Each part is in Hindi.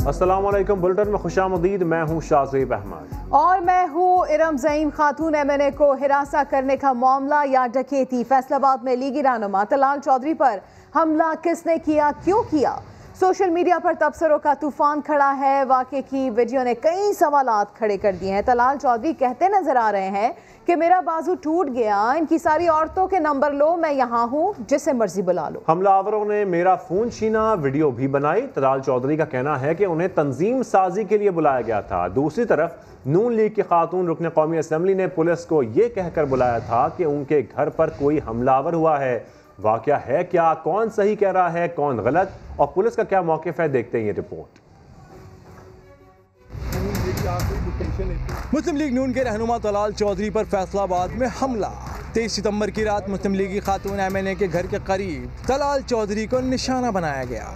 अस्सलामुअलैकुम, बुलेटिन में खुशामदीद। मैं हूँ शाज़ेब अहमद और मैं हूँ इरम ज़ईम। खातून MNA को हिरासा करने का मामला या डकैती। फैसलाबाद में लीगी रहनुमा तलाल चौधरी पर हमला किसने किया, क्यों किया? सोशल मीडिया पर तबसरों का तूफान खड़ा है। वाक़े की वीडियो ने कई सवालात खड़े कर दिए हैं। तलाल चौधरी कहते नजर आ रहे हैं कि मेरा बाजू टूट गया, इनकी सारी औरतों के नंबर लो, मैं यहाँ हूँ, जिसे मर्जी बुला लो। हमलावरों ने मेरा फोन छीना, वीडियो भी बनाई। तलाल चौधरी का कहना है कि उन्हें तंजीम साजी के लिए बुलाया गया था। दूसरी तरफ नून लीग की खातून रुकन कौमी असम्बली ने पुलिस को ये कहकर बुलाया था कि उनके घर पर कोई हमलावर हुआ है। वाकया है क्या, कौन सही कह रहा है, कौन गलत, और पुलिस का क्या मौक़िफ़ है, देखते हैं ये रिपोर्ट। मुस्लिम लीग नून के रहनुमा तलाल चौधरी पर फैसलाबाद में हमला। 23 सितंबर की रात मुस्लिम लीगी खातून MNA के घर के करीब तलाल चौधरी को निशाना बनाया गया।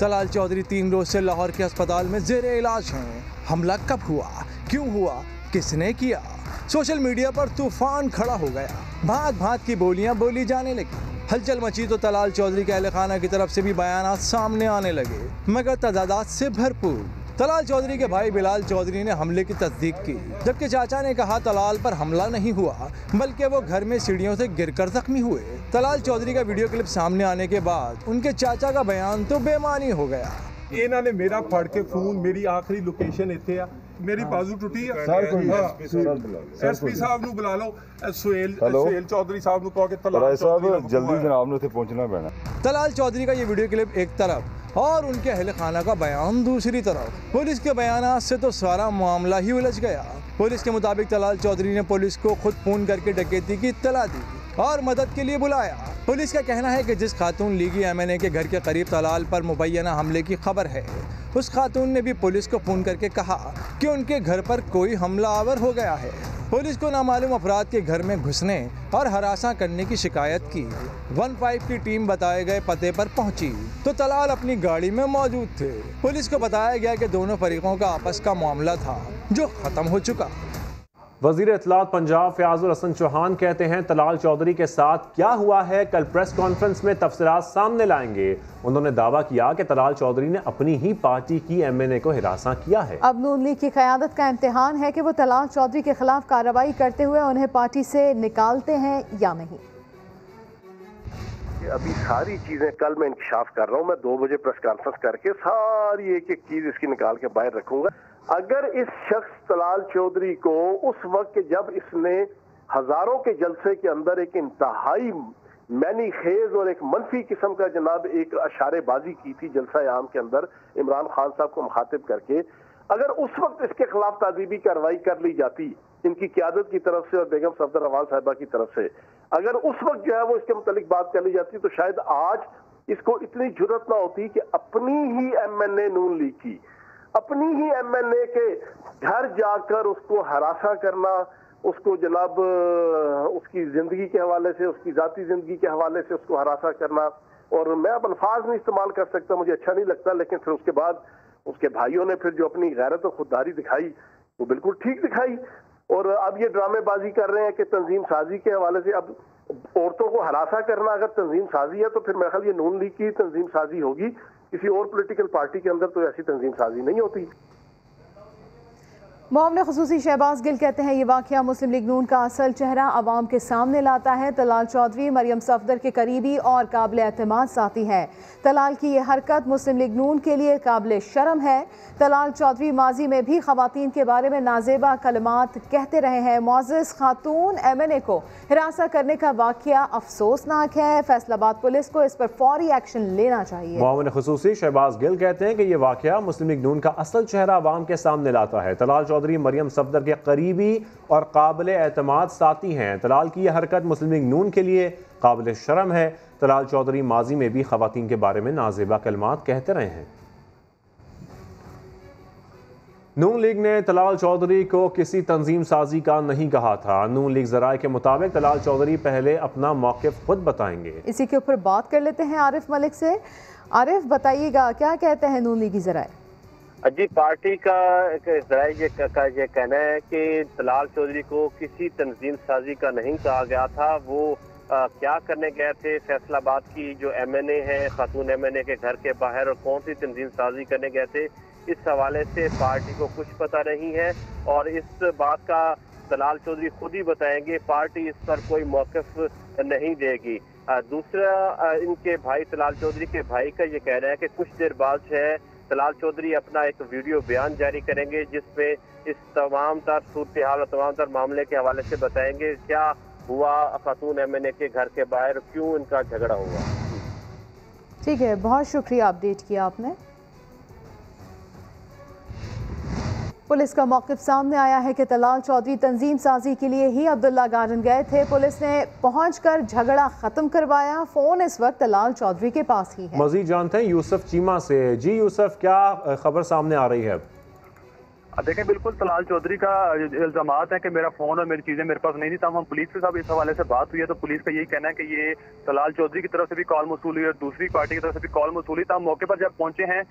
तलाल चौधरी 3 रोज से लाहौर के अस्पताल में जेरे इलाज हैं। हमला कब हुआ, क्यों हुआ, किसने किया? सोशल मीडिया पर तूफान खड़ा हो गया। भांत भांत की बोलियां बोली जाने लगी। हलचल मची तो तलाल चौधरी के अहले खाना की तरफ से भी बयानात सामने आने लगे, मगर तजादात से भरपूर। तलाल चौधरी के भाई बिलाल चौधरी ने हमले की तस्दीक की, जबकि चाचा ने कहा तलाल पर हमला नहीं हुआ, बल्कि वो घर में सीढ़ियों से गिरकर जख्मी हुए। तलाल चौधरी का वीडियो क्लिप सामने आने के बाद उनके चाचा का बयान तो बेमानी हो गया। ਇਹਨਾਂ ਨੇ ਮੇਰਾ ਫੜ ਕੇ ਫੋਨ, ਮੇਰੀ ਆਖਰੀ ਲੋਕੇਸ਼ਨ ਇੱਥੇ ਆ, ਮੇਰੀ ਬਾਜ਼ੂ ਟੁੱਟੀ ਆ ਸਰ। ਕੋਈ ਐਸਪੀ ਸਾਹਿਬ ਨੂੰ ਬੁਲਾ ਲਓ, ਸੁਹੇਲ ਚੌਧਰੀ ਸਾਹਿਬ ਨੂੰ ਕਹੋ ਕਿ ਤਲਾਲ ਸਾਹਿਬ ਜਲਦੀ ਜਨਾਬ ਨੂੰ ਇੱਥੇ ਪਹੁੰਚਣਾ ਪੈਣਾ। तलाल चौधरी का ये वीडियो क्लिप एक तरफ और उनके अहले खाना का बयान दूसरी तरफ। पुलिस के बयान से तो सारा मामला ही उलझ गया। पुलिस के मुताबिक तलाल चौधरी ने पुलिस को खुद फोन करके डकैती की इत्तला दी और मदद के लिए बुलाया। पुलिस का कहना है कि जिस खातून लीगी MNA के घर के करीब तलाल पर मुबैना हमले की खबर है, उस खातून ने भी पुलिस को फ़ोन करके कहा कि उनके घर पर कोई हमलावर हो गया है। पुलिस को नामालूम अफराद के घर में घुसने और हरासा करने की शिकायत की। 15 की टीम बताए गए पते पर पहुंची तो तलाल अपनी गाड़ी में मौजूद थे। पुलिस को बताया गया कि दोनों फरीकों का आपस का मामला था जो ख़त्म हो चुका। वज़ीर इत्तलात पंजाब फयाजुल हसन चौहान कहते हैं तलाल चौधरी के साथ क्या हुआ है कल प्रेस कॉन्फ्रेंस में तफसीलात सामने लाएंगे। उन्होंने दावा किया कि तलाल चौधरी ने अपनी ही पार्टी की MNA को हिरासा किया है। अब नून लीग की क़यादत का इम्तिहान है कि वो तलाल चौधरी के खिलाफ कार्रवाई करते हुए उन्हें पार्टी से निकालते हैं या नहीं। अभी सारी चीजें कल मैं इंकशाफ कर रहा हूँ। मैं 2 बजे प्रेस कॉन्फ्रेंस करके सारी एक एक चीज इसकी निकाल के बाहर रखूंगा। अगर इस शख्स तलाल चौधरी को उस वक्त जब इसने हजारों के जलसे के अंदर एक इंतहाई मैनी खेज और एक मनफी किस्म का जनाब एक अशारेबाजी की थी जलसा आम के अंदर इमरान खान साहब को मुखातिब करके, अगर उस वक्त इसके खिलाफ ताजीबी कार्रवाई कर ली जाती इनकी क़यादत की तरफ से और बेगम सफदर रवान साहिबा की तरफ से, अगर उस वक्त जो है वो इसके मुतालिक बात कर ली जाती तो शायद आज इसको इतनी जुर्रत ना होती कि अपनी ही MNA नून लीग की, अपनी ही MNA के घर जाकर उसको हरासा करना, उसको जनाब उसकी ज़िंदगी के हवाले से, उसकी ज़ाती ज़िंदगी के हवाले से उसको हरासा करना। और मैं अब अल्फाज नहीं इस्तेमाल कर सकता, मुझे अच्छा नहीं लगता, लेकिन फिर उसके बाद उसके भाइयों ने फिर जो अपनी गैरत और खुददारी दिखाई वो बिल्कुल ठीक दिखाई। और अब ये ड्रामेबाजी कर रहे हैं कि तंजीम साजी के हवाले से, अब औरतों को हरासा करना अगर तंजीम साजी है तो फिर मेरे ख्याल ये नून लीग की तंजीम साजी होगी। किसी और पॉलिटिकल पार्टी के अंदर तो ऐसी तंजीम साजी नहीं होती। मुआवने खुसूसी शहबाज गिल कहते हैं ये वाक़या मुस्लिम लीग नून का असल चेहरा आवाम के सामने लाता है। तलाल चौधरी मरियम सफदर के करीबी और काबिल एतमाद साथी है। तलाल की ये हरकत मुस्लिम लीग नून के लिए काबिल शर्म है। तलाल चौधरी माजी में भी खवातीन के बारे में नाजेबा कलमात कहते रहे हैं। मुअज़्ज़ज़ खातून MNA को हिरासा करने का वाक़या अफसोसनाक है। फैसलाबाद पुलिस को इस पर फौरी एक्शन लेना चाहिए। मुआवने खुसूसी शहबाज गिल कहते हैं कि ये वाक़या मुस्लिम लीग नून का असल चेहरा आवाम के सामने लाता है। तलाल चौधरी मरियम सफदर के करीबी और काबिल एतमाद साथी हैं। तलाल की यह हरकत मुस्लिम लीग नून के लिए काबिल शर्म है। तलाल चौधरी माजी में भी खवातीन के बारे में नाजेबा कलमात कहते रहे हैं। नून लीग ने तलाल चौधरी को किसी तंजीम साजी का नहीं कहा था। नून लीग ज़राए के मुताबिक तलाल चौधरी पहले अपना मौक़िफ़ खुद बताएंगे। इसी के ऊपर बात कर लेते हैं आरिफ मलिक से। आरिफ बताइएगा क्या कहते हैं नून लीगी ज़राए? जी, पार्टी का कहना है कि तलाल चौधरी को किसी तंजीम साजी का नहीं कहा गया था। वो क्या करने गए थे, फैसलाबाद की जो MNA है, खातून MNA के घर के बाहर, और कौन सी तंजीम साजी करने गए थे, इस हवाले से पार्टी को कुछ पता नहीं है और इस बात का तलाल चौधरी खुद ही बताएंगे। पार्टी इस पर कोई मौक़िफ़ नहीं देगी। दूसरा, इनके भाई तलाल चौधरी के भाई का ये कहना है कि कुछ देर बाद जो है तलाल चौधरी अपना एक वीडियो बयान जारी करेंगे जिसमें इस तमाम तर सूरत हाल और तमाम तर मामले के हवाले से बताएंगे क्या हुआ खातून MNA के घर के बाहर, क्यों इनका झगड़ा हुआ। ठीक है, बहुत शुक्रिया अपडेट किया आपने। पुलिस का मौक़िफ़ सामने आया है कि तलाल चौधरी तंजीम साजी के लिए ही अब्दुल्ला गार्डन गए थे। पुलिस ने पहुंचकर झगड़ा ख़त्म करवाया। फ़ोन इस वक्त तलाल चौधरी के पास ही है। मज़ीद जानते हैं यूसुफ चीमा से। जी यूसुफ, क्या खबर सामने आ रही है? देखें, बिल्कुल तलाल चौधरी का इल्जामात है कि मेरा फ़ोन और मेरी चीज़ें मेरे पास नहीं थी। तब हम पुलिस के साथ इस हवाले से बात हुई है तो पुलिस का यही कहना है कि ये तलाल चौधरी की तरफ से भी कॉल मौसूल हुई और दूसरी पार्टी की तरफ से भी कॉल मौसूल हुई। तब मौके पर जब पहुंचे हैं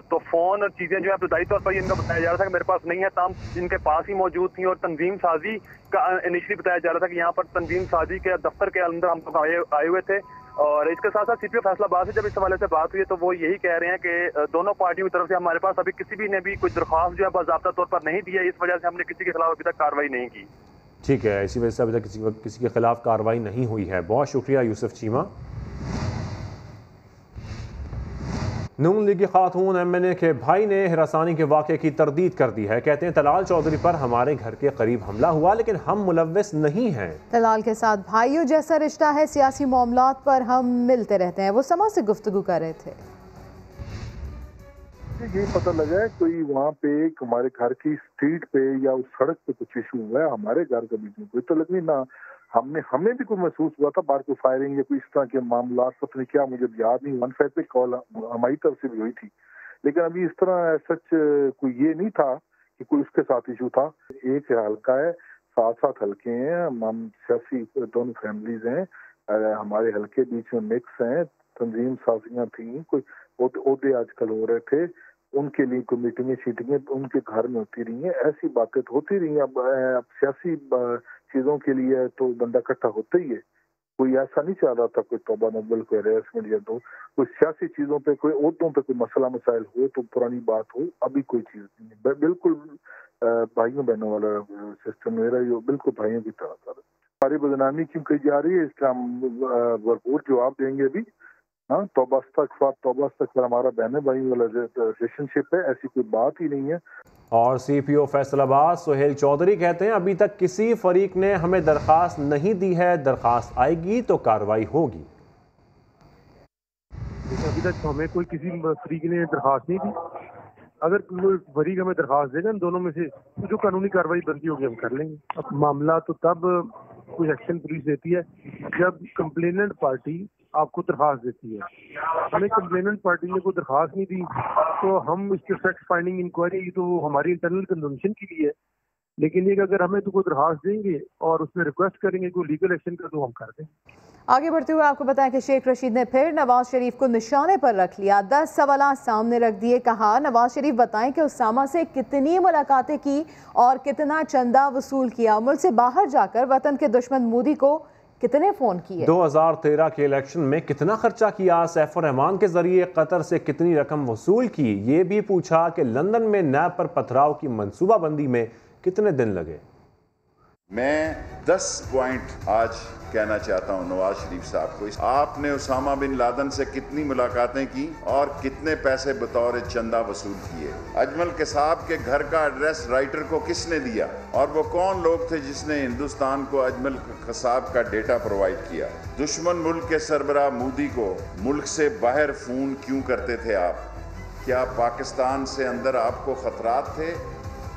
तो फ़ोन और चीज़ें जो है इब्तदाई तौर पर इनका बताया जा रहा था कि मेरे पास नहीं है, तब इनके पास ही मौजूद थी। और तंजीम साजी का इनिशियली बताया जा रहा था कि यहाँ पर तंजीम साजी के दफ्तर के अंदर हम लोग आए हुए थे। और इसके साथ साथ CPO फैसलाबाद से जब इस हवाले से बात हुई है तो वो यही कह रहे हैं कि दोनों पार्टियों की तरफ से हमारे पास अभी किसी भी ने भी कोई दरख्वास्त जो है बाज़ाब्ता तौर पर नहीं दी है। इस वजह से हमने किसी के खिलाफ अभी तक कार्रवाई नहीं की। ठीक है, इसी वजह से अभी तक किसी के खिलाफ कार्रवाई नहीं हुई है। बहुत शुक्रिया यूसुफ चीमा। नून लीग की खातून MNA के भाई ने हिरासानी के वाक़े की तरदीद कर दी है। कहते हैं तलाल चौधरी पर हमारे घर के करीब हमला हुआ लेकिन हम मुलव्विस नहीं हैं। तलाल के साथ भाइयों जैसा रिश्ता है, सियासी मामलात पर हम मिलते रहते हैं। वो समा से गुफ्तगू कर रहे थे। ये पता लगा है कोई वहाँ पे हमारे घर की स्ट्रीट पे या उस सड़क पे कुछ इशू हुआ है। हमारे घर के बीच में कोई तलब नहीं ना, हमें भी कोई महसूस हुआ था बाहर कोई फायरिंग या कोई इस तरह के मामला, पता नहीं क्या, मुझे याद नहीं। 1-5 पे कॉल हमारी तरफ से भी हुई थी लेकिन अभी इस तरह सच कोई ये नहीं था कि कोई उसके साथ इशू था। एक हल्का है, 7-7 हल्के हैं, हम सियासी दोनों फैमिलीज हैं, हमारे हल्के बीच में मिक्स हैं। तंजीम साजियाँ थी, कोई ओहदे आजकल हो रहे थे, उनके लिए कोई मीटिंगें उनके घर में होती रही हैं। ऐसी बातें तो होती रही हैं। अब सियासी चीजों के लिए तो बंदा इकट्ठा होता ही है। कोई ऐसा नहीं चाह रहा था कोई तौबा नब्बल, कोई हरासमेंट या दो, कोई सियासी चीजों पे, कोई ओहदों पे कोई मसला मसाइल हो तो पुरानी बात हो, अभी कोई चीज नहीं है। बिल्कुल भाइयों बहनों वाला सिस्टम मेरा, ये बिल्कुल भाइयों की तरह था। हमारी बदनामी क्यों कही जा रही है इसका हम भरपूर जवाब देंगे अभी। हाँ, तौबा अस्तगफिर हमारा बहन भाई वाला रिलेशनशिप है, ऐसी कोई बात ही नहीं है। और CPO फैसलाबाद सुहेल चौधरी कहते हैं अभी तक किसी फरीक ने हमें दरख्वास्त नहीं दी है, दरख्वास्त आएगी तो कार्रवाई होगी। अभी तक हमें कोई किसी फरीक ने दरख्वास्त नहीं दी। अगर कोई फरीक हमें दरख्वास्त देगा इन दोनों में से तो जो कानूनी कार्रवाई बनती होगी हम कर लेंगे। अब मामला तो तब कोई एक्शन पुलिस देती है जब कंप्लेनेंट पार्टी आपको दरख्वास्त देती है। हमें कंप्लेनेंट पार्टी ने कोई दरख्वास्त नहीं दी तो हम इसके फैक्ट फाइंडिंग इंक्वायरी तो हमारी इंटरनल कंजम्पशन के लिए है। लेकिन ये अगर हमें तो कोई दरख्वास्त देंगे और उसमें रिक्वेस्ट करेंगे कोई लीगल एक्शन का तो हम कर दें। आगे बढ़ते हुए आपको बताएं कि शेख रशीद ने फिर नवाज शरीफ को निशाने पर रख लिया। 10 सवाल सामने रख दिए। कहा, नवाज शरीफ बताएं कि उसामा से कितनी मुलाकातें की और कितना चंदा वसूल किया। मुल्क से बाहर जाकर वतन के दुश्मन मोदी को कितने फोन किए। 2013 के इलेक्शन में कितना खर्चा किया। सैफुर रहमान के जरिए कतर से कितनी रकम वसूल की। ये भी पूछा कि लंदन में नैब पर पथराव की मंसूबाबंदी में कितने दिन लगे। मैं 10 पॉइंट आज कहना चाहता हूं नवाज शरीफ साहब को। आपने उसामा बिन लादन से कितनी मुलाकातें की और कितने पैसे बतौर चंदा वसूल किए। अजमल कसाब के घर का एड्रेस राइटर को किसने दिया और वो कौन लोग थे जिसने हिंदुस्तान को अजमल कसाब का डेटा प्रोवाइड किया। दुश्मन मुल्क के सरबराह मोदी को मुल्क से बाहर फोन क्यों करते थे आप। क्या पाकिस्तान से अंदर आपको खतरात थे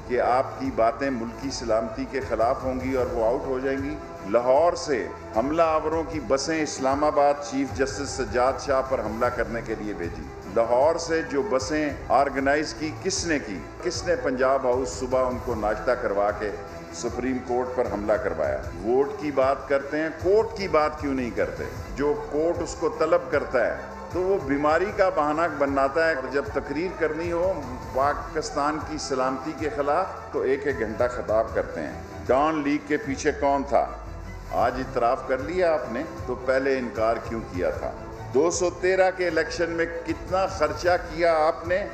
कि आपकी बातें मुल्की सलामती के खिलाफ होंगी और वो आउट हो जाएंगी। लाहौर से हमला आवरों की बसें इस्लामाबाद चीफ जस्टिस सज्जाद शाह पर हमला करने के लिए भेजी। लाहौर से जो बसें ऑर्गेनाइज की किसने पंजाब हाउस सुबह उनको नाश्ता करवा के सुप्रीम कोर्ट पर हमला करवाया। वोट की बात करते हैं, कोर्ट की बात क्यों नहीं करते। जो कोर्ट उसको तलब करता है तो वो बीमारी का बहाना बनाता है। जब तकरीर करनी हो पाकिस्तान की सलामती के खिलाफ तो एक घंटा खिताब करते हैं। डॉन लीग के पीछे कौन था। आज इतराफ कर लिया आपने, तो पहले इनकार क्यों किया था? 213 के इलेक्शन में कितना खर्चा किया आपने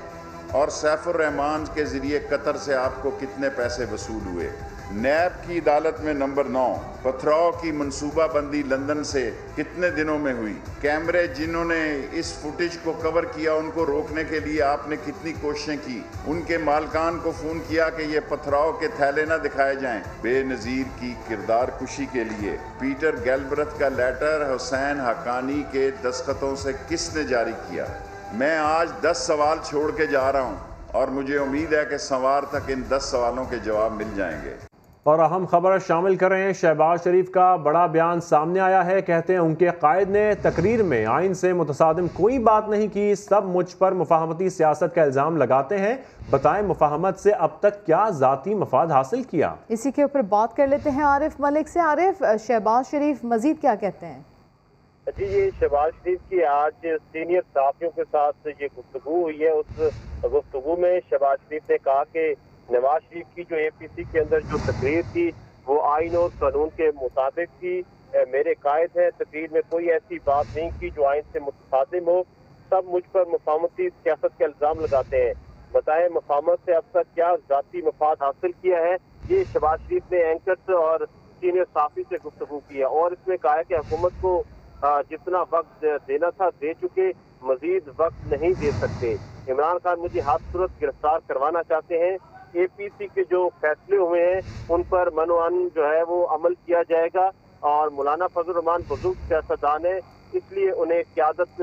और सैफुर रहमान के जरिए कतर से आपको कितने पैसे वसूल हुए? नैब की अदालत में नंबर 9 पथराव की मनसूबाबंदी लंदन से कितने दिनों में हुई? कैमरे जिन्होंने इस फुटेज को कवर किया उनको रोकने के लिए आपने कितनी कोशिशें की? उनके मालकान को फोन किया कि ये पथराव के थैले ना दिखाए जाएं। बेनज़ीर की किरदार कुशी के लिए पीटर गैलब्रेथ का लेटर हुसैन हक्कानी के दस्तखतों से किसने जारी किया? मैं आज 10 सवाल छोड़ के जा रहा हूँ और मुझे उम्मीद है कि सोमवार तक इन 10 सवालों के जवाब मिल जाएंगे। और अहम खबर शामिल कर रहे हैं। शहबाज शरीफ का बड़ा बयान सामने आया है। कहते हैं उनके कायद ने तकरीर में आइन से मुतसादिम कोई बात नहीं की, सब मुझ पर मुफाहमती सियासत का इल्ज़ाम लगाते हैं। बताएं मुफाहमत से अब तक क्या ज़ाती मफाद हासिल किया? इसी के ऊपर बात कर लेते हैं आरिफ मलिक से। आरिफ, शहबाज शरीफ मजीद क्या कहते हैं? जी, ये शहबाज शरीफ की आज सीनियर सहाफ़ियों के साथ ये गुफ्तगू हुई है। उस गुफ्तगू में शहबाज शरीफ ने कहा कि नवाज शरीफ की जो APC के अंदर जो तकरीर थी वो आइन और कानून के मुताबिक थी। मेरे कायद है तकरीर में कोई ऐसी बात नहीं की जो आइन से मुतसादिम हो। सब मुझ पर मुफाहमती सियासत का इल्ज़ाम लगाते हैं। बताएं मुफाहमत से अब तक क्या ज़ाती मफाद हासिल किया है? ये शहबाज शरीफ ने एंकर्स और सीनियर सहाफ़ी से गुफ्तगू किया और इसमें कहा है कि हुकूमत को जितना वक्त देना था दे चुके, मजीद वक्त नहीं दे सकते। इमरान खान मुझे हर सूरत गिरफ्तार करवाना चाहते हैं। APC के जो फैसले हुए हैं उन पर मनोअन जो है वो अमल किया जाएगा और मौलाना फजल रहमान बुजुर्ग सियासतदान है, इसलिए उन्हें क़यादत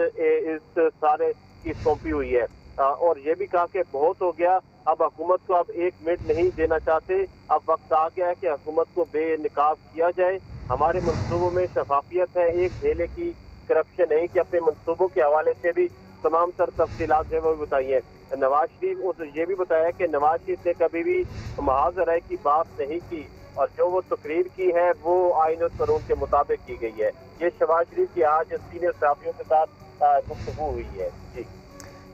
इस सारे की सौंपी हुई है। और ये भी कहा कि बहुत हो गया, अब हुकूमत को अब 1 मिनट नहीं देना चाहते। अब वक्त आ गया है कि हुकूमत को बेनकाब किया जाए। हमारे मंसूबों में शफाफियत है, एक ढेले की करप्शन नहीं कि अपने मंसूबों के हवाले से भी तमाम तर तफसीलात है वो बताई है। नवाज शरीफ ये भी बताया कि नवाज शरीफ ने कभी भी महाज राय की बात नहीं की और जो वो तकरीर की है वो आइन और कानून के मुताबिक की गई है। ये शहबाज शरीफ की आज सीनियर सहाफ़ियों के साथ गुफ्तगू हुई है। जी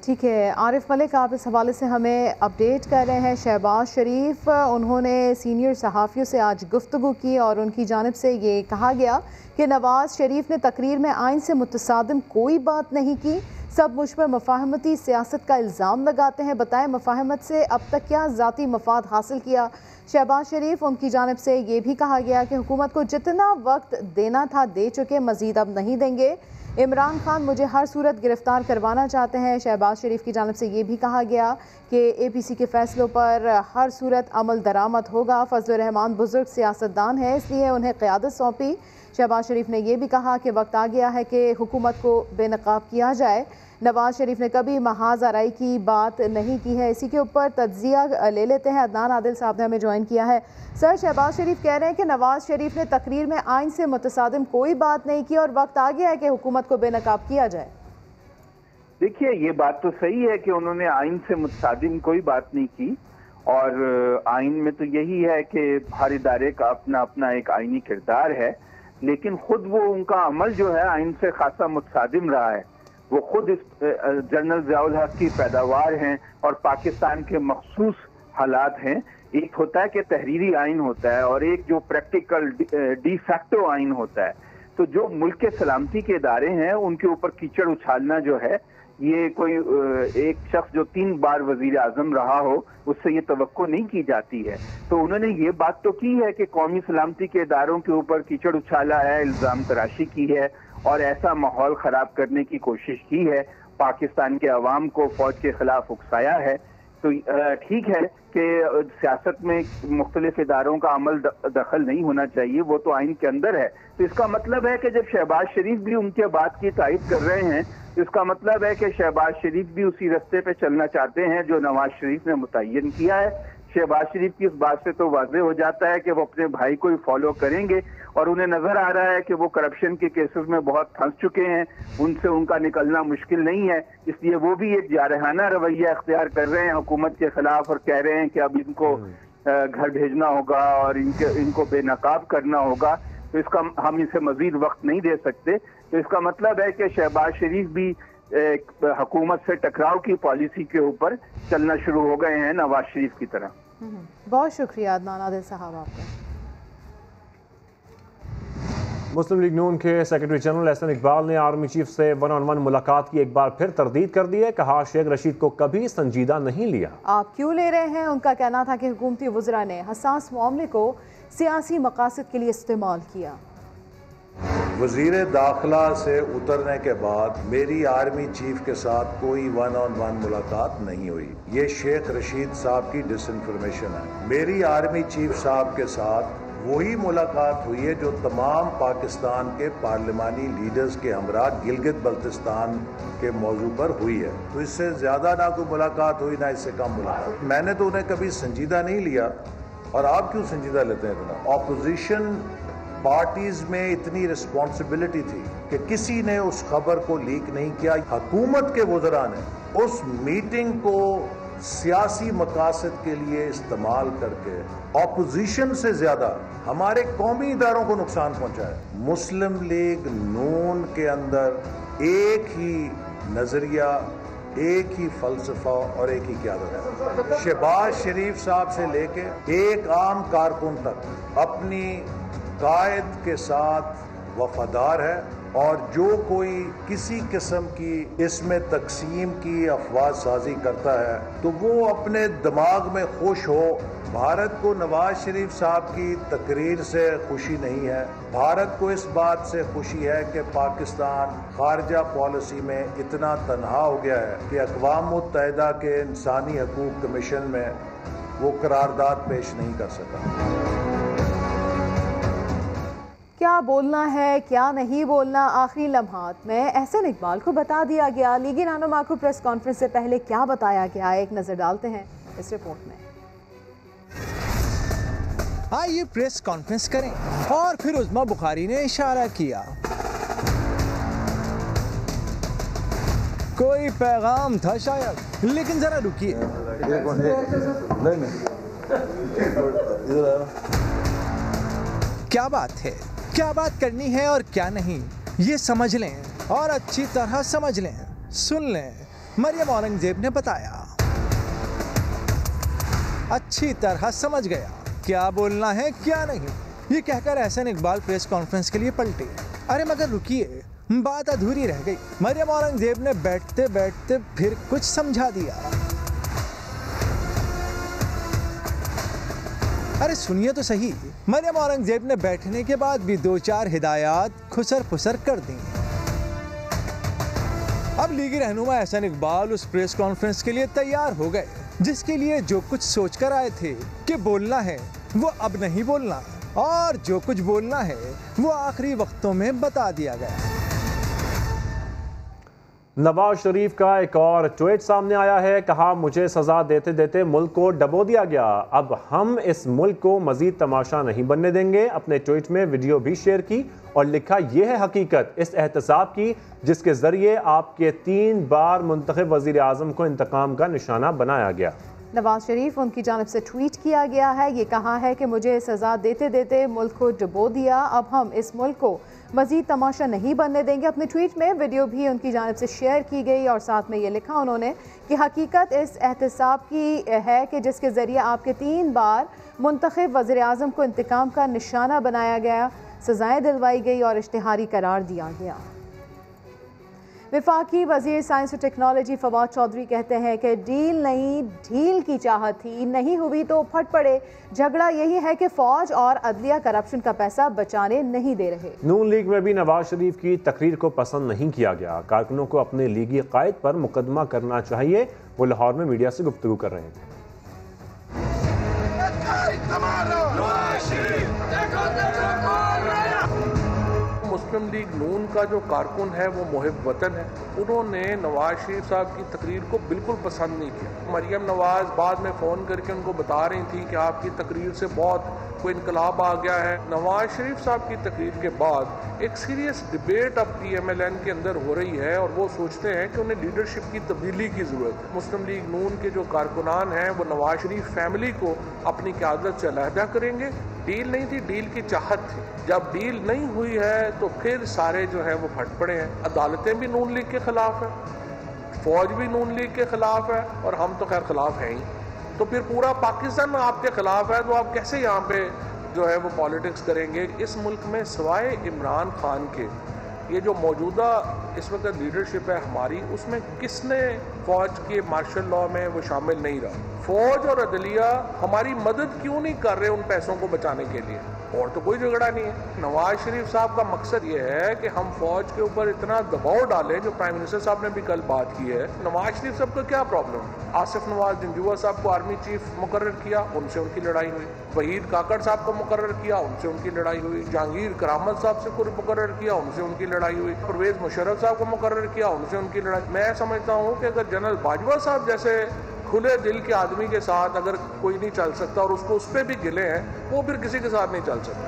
ठीक है आरिफ मलिक, आप इस हवाले से हमें अपडेट कर रहे हैं। शहबाज शरीफ उन्होंने सीनियर सहाफ़ियों से आज गुफ्तगू की और उनकी जानिब से ये कहा गया कि नवाज शरीफ ने तकरीर में आइन से मुतसादिम कोई बात नहीं की, सब मुझ पर मुफाहमती सियासत का इल्ज़ाम लगाते हैं। बताएं मुफाहमत से अब तक क्या ज़ाती मफाद हासिल किया? शहबाज शरीफ उनकी जानिब से ये भी कहा गया कि हुकूमत को जितना वक्त देना था दे चुके, मज़ीद अब नहीं देंगे। इमरान खान मुझे हर सूरत गिरफ्तार करवाना चाहते हैं। शहबाज शरीफ की जानिब से ये भी कहा गया कि APC के फ़ैसलों पर हर सूरत अमल दरामद होगा। फजल रहमान बुजुर्ग सियासतदान है, इसलिए उन्हें क़यादत सौंपी। शहबाज शरीफ ने यह भी कहा कि वक्त आ गया है कि हुकूमत को बेनकाब किया जाए। नवाज शरीफ ने कभी महाज आराई की बात नहीं की है। इसी के ऊपर तज्जिया ले लेते हैं। अदनान आदिल साहब ने हमें ज्वाइन किया है। सर, शहबाज शरीफ कह रहे हैं कि नवाज शरीफ ने तकरीर में आइन से मुतसादिम कोई बात नहीं की और वक्त आ गया है कि हुकूमत को बेनकाब किया जाए। देखिए, ये बात तो सही है कि उन्होंने आइन से मुतसादिम कोई बात नहीं की और आइन में तो यही है कि हर इदारे का अपना अपना एक आइनी किरदार है, लेकिन खुद वो उनका अमल जो है आइन से खासा मुतसादिम रहा है। वो खुद इस जनरल ज़ियाउल हक की पैदावार हैं और पाकिस्तान के मखसूस हालात हैं। एक होता है कि तहरीरी आइन होता है और एक जो प्रैक्टिकल डी फैक्टो आइन होता है। तो जो मुल्क के सलामती के इदारे हैं उनके ऊपर कीचड़ उछालना जो है, ये कोई एक शख्स जो 3 बार वजीर आजम रहा हो उससे ये तवक्को नहीं की जाती है। तो उन्होंने ये बात तो की है कि कौमी सलामती के इदारों के ऊपर कीचड़ उछाला है, इल्ज़ाम तराशी की है और ऐसा माहौल ख़राब करने की कोशिश की है, पाकिस्तान के अवाम को फ़ौज के ख़िलाफ़ उकसाया है। तो ठीक है कि सियासत में मुख्तलिफ इदारों का अमल दखल नहीं होना चाहिए, वो तो आइन के अंदर है। तो इसका मतलब है कि जब शहबाज शरीफ भी उनके बात की तारीफ कर रहे हैं, तो इसका मतलब है कि शहबाज शरीफ भी उसी रास्ते पे चलना चाहते हैं जो नवाज शरीफ ने मुतय्यन किया है। शहबाज शरीफ की इस बात से तो वाज़ेह हो जाता है कि वो अपने भाई को ही फॉलो करेंगे और उन्हें नजर आ रहा है कि वो करप्शन के केसेस में बहुत फंस चुके हैं, उनसे उनका निकलना मुश्किल नहीं है। इसलिए वो भी एक जारहाना रवैया अख्तियार कर रहे हैं हुकूमत के खिलाफ और कह रहे हैं कि अब इनको घर भेजना होगा और इनको बेनकाब करना होगा। तो इसका हम इसे मजीद वक्त नहीं दे सकते। तो इसका मतलब है कि शहबाज शरीफ भी हुकूमत से टकराव की पॉलिसी के ऊपर चलना शुरू हो गए हैं नवाज शरीफ की तरह। बहुत शुक्रिया अदनान आदिल साहब आपका। मुस्लिम लीग नून के सेक्रेटरी जनरल एहसन इकबाल ने आर्मी चीफ से वन-ऑन-वन मुलाकात की एक बार फिर तरदीद कर दी है। कहा शेख रशीद को कभी संजीदा नहीं लिया। आप क्यों ले रहे हैं? उनका कहना था कि हुकूमती वज़रा ने हसास मामले को सियासी मकासद के लिए इस्तेमाल किया। वज़ीर दाखिला से उतरने के बाद मेरी आर्मी चीफ के साथ कोई वन-ऑन-वन मुलाकात नहीं हुई। ये शेख रशीद साहब की डिसइंफॉर्मेशन है। मेरी आर्मी चीफ साहब के साथ वही मुलाकात हुई है जो तमाम पाकिस्तान के पार्लिमानी लीडर्स के हमरा गिलगित बल्तिस्तान के मौजू पर हुई है। तो इससे ज़्यादा ना कोई मुलाकात हुई, ना इससे कम मुलाकात। मैंने तो उन्हें कभी संजीदा नहीं लिया, और आप क्यों संजीदा लेते हैं इतना? ऑपोजिशन पार्टीज में इतनी रिस्पॉन्सिबिलिटी थी कि किसी ने उस खबर को लीक नहीं किया। हुकूमत के वज़रा ने उस मीटिंग को सियासी मकासद के लिए इस्तेमाल करके ऑपोजिशन से ज्यादा हमारे कौमी इदारों को नुकसान पहुंचाया। मुस्लिम लीग नून के अंदर एक ही नजरिया, एक ही फलसफा और एक ही क़यादत है। शहबाज शरीफ साहब से लेके एक आम कारकुन तक अपनी कायद के साथ वफादार है, और जो कोई किसी किस्म की इसमें तकसीम की अफवाह साजी करता है तो वो अपने दिमाग में खुश हो। भारत को नवाज शरीफ साहब की तकरीर से खुशी नहीं है। भारत को इस बात से खुशी है कि पाकिस्तान खारजा पॉलिसी में इतना तनहा हो गया है कि अक़वाम मुत्तहिदा के इंसानी हकूक़ कमीशन में वो करारदाद पेश नहीं कर सका। क्या बोलना है, क्या नहीं बोलना, आखिरी लम्हात में एहसन इकबाल को बता दिया गया। लीगी रहनुमा को प्रेस कॉन्फ्रेंस से पहले क्या बताया गया, एक नज़र डालते हैं इस रिपोर्ट में। आइए प्रेस कॉन्फ्रेंस करें। और फिर उज़्मा बुखारी ने इशारा किया, कोई पैगाम था शायद, लेकिन जरा रुकिए। क्या बात है, क्या बात करनी है और क्या नहीं, ये समझ लें और अच्छी तरह समझ लें, सुन लें। मरियम औरंगजेब ने बताया, अच्छी तरह समझ गया क्या बोलना है क्या नहीं। ये कहकर एहसन इकबाल प्रेस कॉन्फ्रेंस के लिए पलटे। अरे मगर रुकिए, बात अधूरी रह गई। मरियम औरंगजेब ने बैठते बैठते फिर कुछ समझा दिया। अरे सुनिए तो सही। मरियम औरंगजेब ने बैठने के बाद भी 2-4 हिदायत खुसर फुसर कर दी। अब लीगी रहनुमा एहसन इकबाल उस प्रेस कॉन्फ्रेंस के लिए तैयार हो गए, जिसके लिए जो कुछ सोच कर आए थे कि बोलना है वो अब नहीं बोलना, और जो कुछ बोलना है वो आखिरी वक्तों में बता दिया गया। नवाज शरीफ का एक और ट्वीट सामने आया है। कहा, मुझे सजा देते देते मुल्क को डबो दिया गया, अब हम इस मुल्क को मजीद तमाशा नहीं बनने देंगे। अपने ट्वीट में वीडियो भी शेयर की और लिखा, यह है हकीकत इस एहतसाब की जिसके जरिए आपके 3 बार मुंतखब वजीर आजम को इंतकाम का निशाना बनाया गया। नवाज शरीफ उनकी जानिब से ट्वीट किया गया है। ये कहा है कि मुझे सजा देते देते मुल्क को डुबो दिया, अब हम इस मुल्क को मजीद तमाशा नहीं बनने देंगे। अपने ट्वीट में वीडियो भी उनकी जानिब से शेयर की गई और साथ में ये लिखा उन्होंने कि हकीकत इस एहतसाब की है कि जिसके ज़रिए आपके 3 बार मुंतखब वज़ीर आज़म को इंतकाम का निशाना बनाया गया, सजाएँ दिलवाई गई और इश्तिहारी करार दिया गया। वफाकी वज़ीर साइंस और टेक्नोलॉजी फवाद चौधरी कहते हैं कि डील नहीं ढील की चाहत थी, नहीं हुई तो फट पड़े। झगड़ा यही है कि फौज और अदलिया करप्शन का पैसा बचाने नहीं दे रहे। नून लीग में भी नवाज शरीफ की तकरीर को पसंद नहीं किया गया। कारकुनों को अपने लीगी कायद पर मुकदमा करना चाहिए। वो लाहौर में मीडिया से गुफ्तगू कर रहे थे। मुस्लिम लीग नून का जो कारकुन है वो मुहिब वतन है, उन्होंने नवाज शरीफ साहब की तकरीर को बिल्कुल पसंद नहीं किया। मरियम नवाज बाद में फ़ोन करके उनको बता रही थी कि आपकी तकरीर से बहुत कोई इनकलाब आ गया है। नवाज शरीफ साहब की तकरीर के बाद एक सीरियस डिबेट अब PMLN के अंदर हो रही है और वो सोचते हैं कि उन्हें लीडरशिप की तब्दीली की ज़रूरत है। मुस्लिम लीग नून के जो कारकुनान हैं वो नवाज शरीफ फैमिली को अपनी क़यादत से अलहदा करेंगे। डील नहीं थी, डील की चाहत थी। जब डील नहीं हुई है तो फिर सारे जो है वो फट पड़े हैं। अदालतें भी नून लीग के ख़िलाफ़ है, फ़ौज भी नून लीग के ख़िलाफ़ है और हम तो खैर ख़िलाफ़ हैं ही। तो फिर पूरा पाकिस्तान आपके ख़िलाफ़ है, तो आप कैसे यहाँ पे जो है वो पॉलिटिक्स करेंगे। इस मुल्क में सिवाय इमरान खान के ये जो मौजूदा इस वक्त लीडरशिप है हमारी, उसमें किसने फ़ौज के मार्शल लॉ में वो शामिल नहीं रहा। फ़ौज और अदलिया हमारी मदद क्यों नहीं कर रहे उन पैसों को बचाने के लिए? और तो कोई झगड़ा नहीं है। नवाज शरीफ साहब का मकसद ये है कि हम फ़ौज के ऊपर इतना दबाव डालें, जो प्राइम मिनिस्टर साहब ने भी कल बात की है। नवाज शरीफ साहब का क्या प्रॉब्लम? आसिफ नवाज जंजुआ साहब को आर्मी चीफ मुकर्रर किया, उनसे उनकी लड़ाई हुई। वहीद काकड़ साहब को मुकर्रर किया, उनसे उनकी लड़ाई हुई। जहांगीर करामत साहब से को मुकर्रर किया, उनसे उनकी लड़ाई हुई। परवेज मुशर्रफ साहब को मुकर्रर किया, उनसे उनकी लड़ाई। मैं समझता हूँ कि अगर जनरल बाजवा साहब जैसे खुले दिल के आदमी के साथ अगर कोई नहीं चल सकता और उसको उस पर भी गिले हैं, वो फिर किसी के साथ नहीं चल सकता।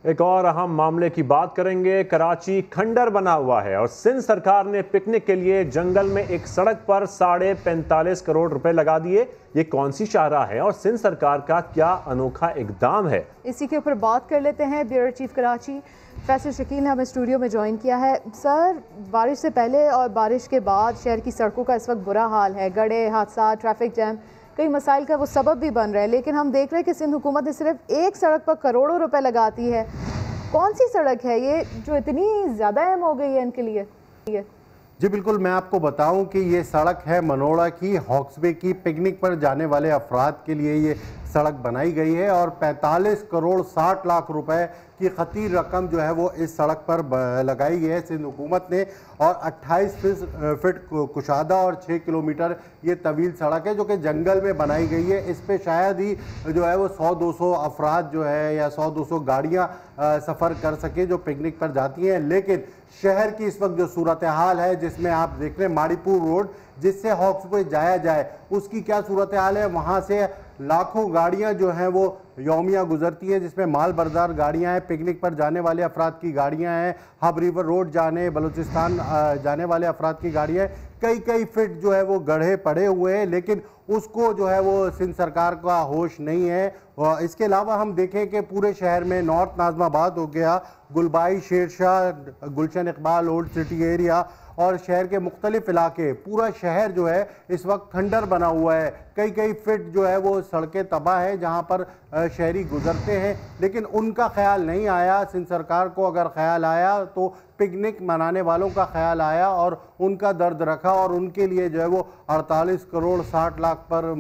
एक और अहम मामले की बात करेंगे। कराची खंडर बना हुआ है और सिंध सरकार ने पिकनिक के लिए जंगल में एक सड़क पर 45.5 करोड़ रुपए लगा दिए। ये कौन सी शाहराह है और सिंध सरकार का क्या अनोखा इकदाम है? इसी के ऊपर बात कर लेते हैं। ब्यूरो चीफ कराची फैसल शकील ने हमें स्टूडियो में ज्वाइन किया है। सर, बारिश से पहले और बारिश के बाद शहर की सड़कों का इस वक्त बुरा हाल है। गड्ढे, हादसा, ट्रैफिक जैम कई मसाइल का वो सबब भी बन रहे हैं, लेकिन हम देख रहे हैं कि सिंध हुकूमत ने सिर्फ एक सड़क पर करोड़ों रुपए लगाती है। कौन सी सड़क है ये जो इतनी ज़्यादा अहम हो गई है इनके लिए? जी बिल्कुल, मैं आपको बताऊं कि ये सड़क है मनोड़ा की, हॉक्सबे की। पिकनिक पर जाने वाले अफराद के लिए ये सड़क बनाई गई है और 45 करोड़ 60 लाख रुपए की खतीर रकम जो है वो इस सड़क पर लगाई गई है सिंध हुकूमत ने। और 28 फीट कुशादा और 6 किलोमीटर ये तवील सड़क है जो कि जंगल में बनाई गई है। इस पे शायद ही जो है वो 100-200 अफराद जो है या 100-200 गाड़ियाँ सफ़र कर सके जो पिकनिक पर जाती हैं। लेकिन शहर की इस वक्त जो सूरत हाल है, जिसमें आप देख रहे हैं माड़ीपुर रोड जिससे हॉक्सबे जाया जाए, उसकी क्या सूरत हाल है। वहाँ से लाखों गाड़ियाँ जो हैं वो यौमिया गुजरती हैं, जिसमें माल बरदार गाड़ियाँ हैं, पिकनिक पर जाने वाले अफराद की गाड़ियाँ हैं, हब रिवर रोड जाने बलूचिस्तान जाने वाले अफराद की गाड़ियाँ हैं। कई फिट जो है वो गड्ढे पड़े हुए हैं, लेकिन उसको जो है वो सिंध सरकार का होश नहीं है। इसके अलावा हम देखें कि पूरे शहर में नॉर्थ नाजमाबाद हो गया, गुलबाई, शेरशाह, गुलशन इकबाल, ओल्ड सिटी एरिया और शहर के मुख्तलिफ इलाके, पूरा शहर जो है इस वक्त खंडर बना हुआ है। कई फिट जो है वो सड़कें तबाह हैं जहां पर शहरी गुजरते हैं, लेकिन उनका ख्याल नहीं आया। सिंध सरकार को अगर ख्याल आया तो पिकनिक मनाने वालों का ख्याल आया और उनका दर्द रखा और उनके लिए जो है वो 48 करोड़ 60 लाख पर